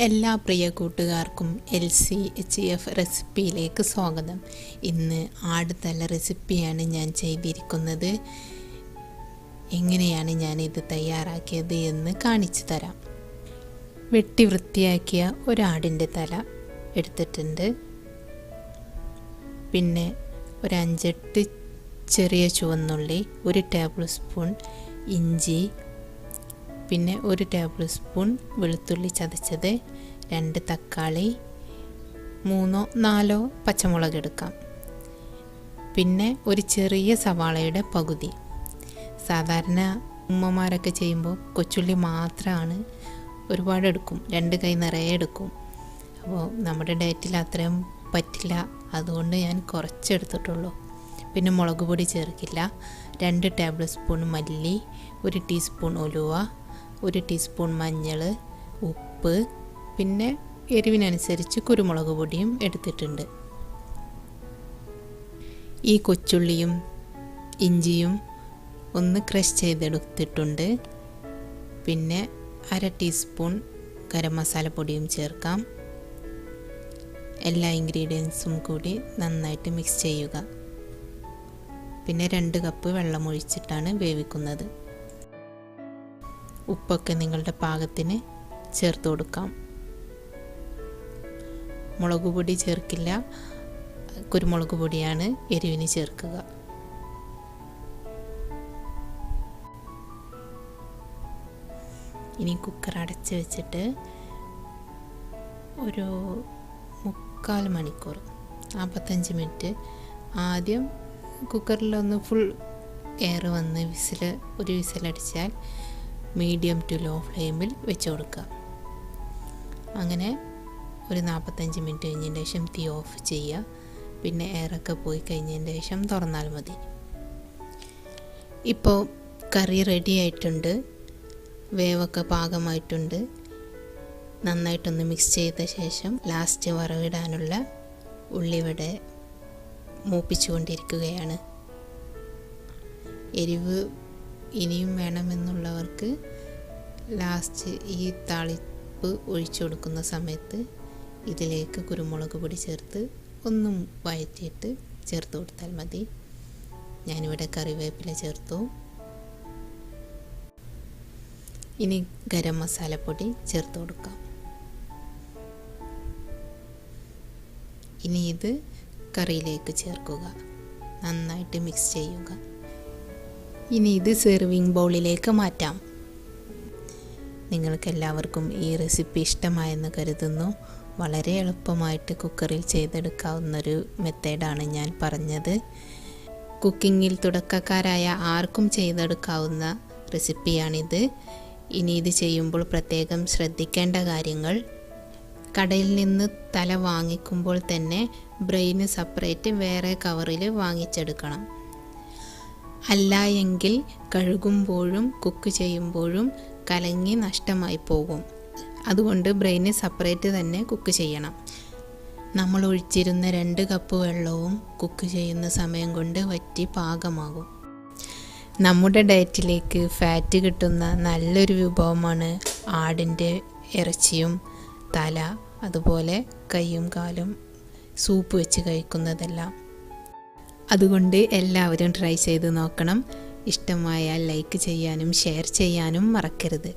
എല്ലാ പ്രിയ കൂട്ടുകാർക്കും LCHF റെസിപ്പിയിലേക്ക് സ്വാഗതം. ഇന്ന് ആടുതല റെസിപ്പിയാണ് ഞാൻ ചെയ്തിരിക്കുന്നത്. എങ്ങനെയാണ് ഞാനിത് തയ്യാറാക്കിയത് എന്ന് കാണിച്ചു തരാം. വെട്ടി വൃത്തിയാക്കിയ ഒരാടിൻ്റെ തല എടുത്തിട്ടുണ്ട്. പിന്നെ ഒരു 5-8 ചെറിയ ചുവന്നുള്ളി, 1 ടേബിൾ സ്പൂൺ ഇഞ്ചി, പിന്നെ 1 ടേബിൾ സ്പൂൺ വെളുത്തുള്ളി ചതച്ചത്, 2 തക്കാളി, 3-4 പച്ചമുളക് എടുക്കാം. പിന്നെ ഒരു ചെറിയ സവാളയുടെ പകുതി. സാധാരണ ഉമ്മമാരൊക്കെ ചെയ്യുമ്പോൾ കൊച്ചുള്ളി മാത്രമാണ് ഒരുപാട് എടുക്കും, 2 കൈ നിറയെ എടുക്കും. അപ്പോൾ നമ്മുടെ ഡയറ്റിൽ അത്രയും പറ്റില്ല, അതുകൊണ്ട് ഞാൻ കുറച്ചെടുത്തിട്ടുള്ളൂ. പിന്നെ മുളക് പൊടി ചേർക്കില്ല. 2 ടേബിൾ സ്പൂൺ മല്ലി, 1 ടീസ്പൂൺ ഉലുവ, 1 ടീസ്പൂൺ മഞ്ഞൾ, ഉപ്പ്, പിന്നെ എരിവിനനുസരിച്ച് കുരുമുളക് പൊടിയും എടുത്തിട്ടുണ്ട്. ഈ കൊച്ചുള്ളിയും ഇഞ്ചിയും ഒന്ന് ക്രഷ് ചെയ്തെടുത്തിട്ടുണ്ട്. പിന്നെ 1/2 ടീസ്പൂൺ ഗരം മസാല പൊടിയും ചേർക്കാം. എല്ലാ ഇൻഗ്രീഡിയൻസും കൂടി നന്നായിട്ട് മിക്സ് ചെയ്യുക. പിന്നെ 2 കപ്പ് വെള്ളം ഒഴിച്ചിട്ടാണ് വേവിക്കുന്നത്. ഉപ്പൊക്കെ നിങ്ങളുടെ പാകത്തിന് ചേർത്ത് കൊടുക്കാം. മുളക് പൊടി ചേർക്കില്ല, കുരുമുളക് പൊടിയാണ് എരിവിന് ചേർക്കുക. ഇനി കുക്കർ അടച്ച് വെച്ചിട്ട് ഒരു 3/4 മണിക്കൂർ 45 മിനിറ്റ് ആദ്യം കുക്കറിലൊന്ന് ഫുൾ എയർ വന്ന് ഒരു വിസിലടിച്ചാൽ മീഡിയം ടു ലോ ഫ്ലെയിമിൽ വെച്ച് കൊടുക്കുക. അങ്ങനെ ഒരു 45 മിനിറ്റ് കഴിഞ്ഞതിന് ശേഷം തീ ഓഫ് ചെയ്യുക. പിന്നെ എയറൊക്കെ പോയി കഴിഞ്ഞതിന് ശേഷം തുറന്നാൽ മതി. ഇപ്പോൾ കറി റെഡി ആയിട്ടുണ്ട്, വേവൊക്കെ പാകമായിട്ടുണ്ട്. നന്നായിട്ടൊന്ന് മിക്സ് ചെയ്ത ശേഷം ലാസ്റ്റ് വറവിടാനുള്ള ഉള്ളിവടെ മൂപ്പിച്ചുകൊണ്ടിരിക്കുകയാണ്. എരിവ് ഇനിയും വേണമെന്നുള്ളവർക്ക് ലാസ്റ്റ് ഈ താളിപ്പ് ഒഴിച്ചു കൊടുക്കുന്ന സമയത്ത് ഇതിലേക്ക് കുരുമുളക് പൊടി ചേർത്ത് ഒന്നും വഴറ്റിയിട്ട് ചേർത്ത് കൊടുത്താൽ മതി. ഞാനിവിടെ കറിവേപ്പില ചേർത്തു. ഇനി ഗരം മസാലപ്പൊടി ചേർത്ത് കൊടുക്കാം. ഇനി ഇത് കറിയിലേക്ക് ചേർക്കുക, നന്നായിട്ട് മിക്സ് ചെയ്യുക. ഇനി ഇത് സെർവിങ് ബൗളിലേക്ക് മാറ്റാം. നിങ്ങൾക്കെല്ലാവർക്കും ഈ റെസിപ്പി ഇഷ്ടമായെന്ന് കരുതുന്നു. വളരെ എളുപ്പമായിട്ട് കുക്കറിൽ ചെയ്തെടുക്കാവുന്നൊരു മെത്തേഡാണ് ഞാൻ പറഞ്ഞത്. കുക്കിങ്ങിൽ തുടക്കക്കാരായ ആർക്കും ചെയ്തെടുക്കാവുന്ന റെസിപ്പിയാണിത്. ഇനി ഇത് ചെയ്യുമ്പോൾ പ്രത്യേകം ശ്രദ്ധിക്കേണ്ട കാര്യങ്ങൾ: കടയിൽ നിന്ന് തല വാങ്ങിക്കുമ്പോൾ തന്നെ ബ്രെയിന് സെപ്പറേറ്റ് വേറെ കവറിൽ വാങ്ങിച്ചെടുക്കണം. അല്ല എങ്കിൽ കഴുകുമ്പോഴും കുക്ക് ചെയ്യുമ്പോഴും കലങ്ങി നഷ്ടമായി പോകും. അതുകൊണ്ട് ബ്രെയിന് സെപ്പറേറ്റ് തന്നെ കുക്ക് ചെയ്യണം. നമ്മൾ ഒഴിച്ചിരുന്ന 2 കപ്പ് വെള്ളവും കുക്ക് ചെയ്യുന്ന സമയം കൊണ്ട് വറ്റി പാകമാകും. നമ്മുടെ ഡയറ്റിലേക്ക് ഫാറ്റ് കിട്ടുന്ന നല്ലൊരു വിഭവമാണ് ആടിൻ്റെ ഇറച്ചിയും തല, അതുപോലെ കൈയും കാലും സൂപ്പ് വെച്ച് കഴിക്കുന്നതെല്ലാം. അതുകൊണ്ട് എല്ലാവരും ട്രൈ ചെയ്ത് നോക്കണം. ഇഷ്ടമായാൽ ലൈക്ക് ചെയ്യാനും ഷെയർ ചെയ്യാനും മറക്കരുത്.